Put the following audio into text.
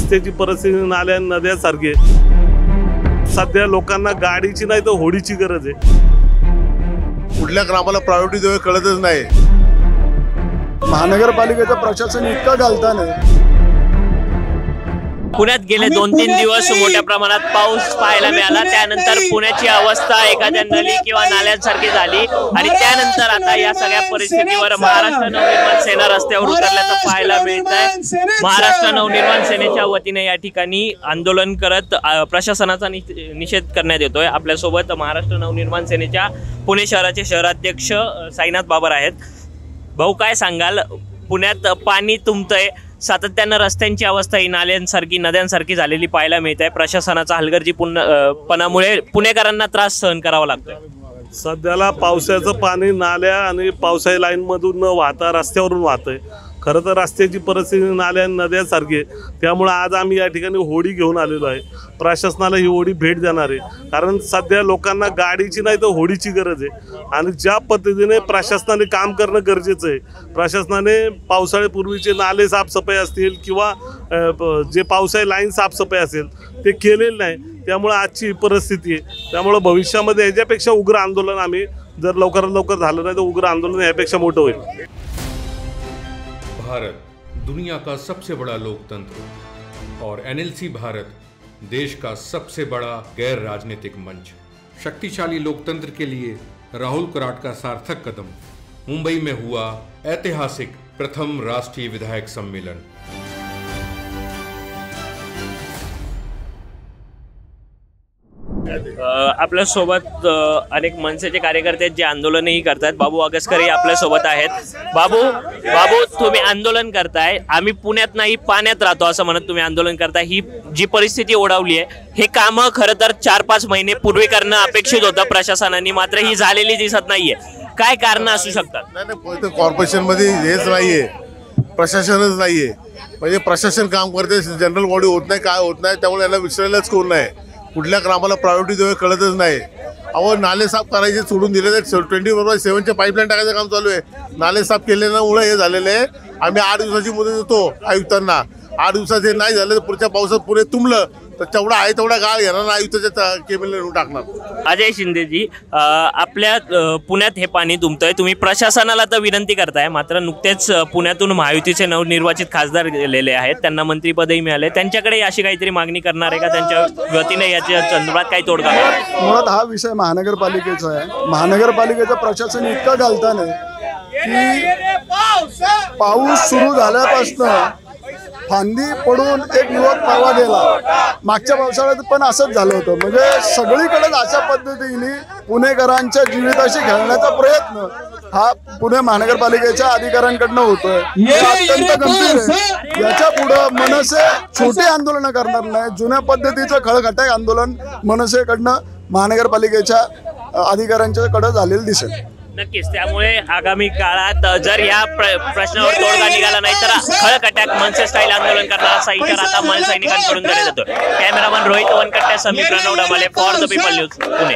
रस्त्याची परिस्थिती नाल्या नद्यासारखी सध्या लोकांना गाडीची नाही तर होडीची गरज आहे। कुठल्या ग्रामाला प्रायोरिटी देऊ कळतच नाही। महानगरपालिकेचं प्रशासन इतकं घालताना पुण्यात गेले 2-3 दिवस मोठ्या प्रमाणात पाऊस पाहायला मिळाला। त्यानंतर पुण्याची अवस्था एखाद्या नली किंवा नाल्यांसारखी झाली आणि त्यानंतर आता या सगळ्या परिस्थितीवर महाराष्ट्र नवनिर्माण सेना रस्त्यावर उतरल्याचं पाहायला मिळत आहे। महाराष्ट्र नवनिर्माण सेनेच्या वतीने या ठिकाणी आंदोलन करत प्रशासनाचा निषेध करण्यात येतोय। आपल्यासोबत महाराष्ट्र नवनिर्माण सेनेच्या पुणे शहराचे शहराध्यक्ष साईनाथ बाबर आहेत। भाऊ, काय सांगाल? पुण्यात पाणी तुंबतंय, सातत्यानं रस्त्यांची अवस्था ही नाल्यांसारखी नद्यांसारखी झालेली पाहायला मिळत आहे। प्रशासनाचा हलगर्जीपणामुळे पुणेकरांना त्रास सहन करावा लागतोय। सध्याला पावसाचं पाणी नाल्या आणि पावसाळी लाईनमधून न वाहता रस्त्यावरून वाहतंय। खरं तर रस्त्याची परिस्थिती नाल्या नद्यासारखी आहे, त्यामुळे आज आम्ही या ठिकाणी होडी घेऊन आलेलो आहे। प्रशासनाला ही होडी भेट देणार आहे, कारण सध्या लोकांना गाडीची नाही तर होडीची गरज आहे। आणि ज्या पद्धतीने प्रशासनाने काम करणं गरजेचं आहे, प्रशासनाने पावसाळ्यापूर्वीचे नाले साफसफाई असतील किंवा जे पावसाळी लाईन साफसफाई असेल ते केलेलं नाही, त्यामुळे आजची परिस्थिती आहे। त्यामुळे भविष्यामध्ये याच्यापेक्षा उग्र आंदोलन आम्ही जर लवकरात लवकर झालं नाही तर उग्र आंदोलन यापेक्षा मोठं होईल। भारत दुनिया का सबसे बड़ा लोकतंत्र और एनएलसी भारत देश का सबसे बड़ा गैर राजनीतिक मंच। शक्तिशाली लोकतंत्र के लिए राहुल कराट का सार्थक कदम। मुंबई में हुआ ऐतिहासिक प्रथम राष्ट्रीय विधायक सम्मेलन। आपल्यासोबत अनेक मनसेचे कार्यकर्ते जे आंदोलनही करतात। बाबू अगसकरही आपल्यासोबत आहेत। बाबू, तुम्ही आंदोलन करताय, आम्ही पुण्यात नाही पाण्यात राहतो असं म्हणत तुम्ही आंदोलन करताय। ही जी परिस्थिती ओढावली आहे, हे कामं खरं तर 4-5 महिने पूर्वी करणं अपेक्षित होतं प्रशासनाने, मात्र ही झालेली दिसत नाहीये। काय कारण असू शकतात? नाही, कॉर्पोरेशन मध्ये हेच नाहीये, प्रशासनच नाहीये। म्हणजे प्रशासन काम करते, जनरल बॉडी होत नाही, काय होत नाही, त्यामुळे याला विसरायलाच कोण नाही। कुठल्या ग्रामाला प्रायोरिटी देऊ कळतच नाही। अहो, नाले साफ करायचे सोडून दिले तर 24/7चे पाईपलाईन टाकायचं काम चालू आहे। नाले साफ केल्यामुळे हे झालेलं आहे। आम्ही 8 दिवसाची मुदत देतो आयुक्तांना, 8 दिवसात हे नाही झालं तर पुढच्या पावसात पुणे तुंबलं तर तेवढा आहे तेवढा गाळ घेणार ना, आयुक्ताच्या केबिनला नेऊन टाकणार। अजय शिंदेजी, आपल्या पुण्यात हे पाणी तुंबतंय, तुम्ही प्रशासनाला तर विनंती करताय, मात्र नुकतेच पुण्यातून महायुतीचे नवनिर्वाचित खासदार गेलेले आहेत, त्यांना मंत्रिपदही मिळाले, त्यांच्याकडे अशी काहीतरी मागणी करणार आहे का? त्यांच्या वतीने याच्या संदर्भात काही तोडगा? मुळात हा विषय महानगरपालिकेचा आहे। महानगरपालिकेचं प्रशासन इतकं घालताना की पाऊस सुरू झाल्यापासून फांदी पडून एक युवक परवा गेला। मागच्या पावसाळ्यात पण असंच झालं होतं। म्हणजे सगळीकडेच अशा पद्धतीने पुणेकरांच्या जीविताशी खेळण्याचा प्रयत्न हा पुणे महानगरपालिकेच्या अधिकाऱ्यांकडनं होतोय। अत्यंत गंभीर आहे। याच्या पुढे मनसे छोटी आंदोलनं करणार नाही, जुन्या पद्धतीचं खळखटाक आंदोलन मनसेकडनं महानगरपालिकेच्या अधिकाऱ्यांच्याकडे झालेलं दिसेल। नक्कीच, त्यामुळे आगामी काळात जर या प्रश्नावर तोडगा निघाला नाही तर खळखटाक मनसे स्टाईल आंदोलन करणार असा इशारा आता मनसैनिकांकडून देण्यात येतो। कॅमेरामन रोहित वनकट्ट्यासह मी Pranav Damale, for the people news, Pune.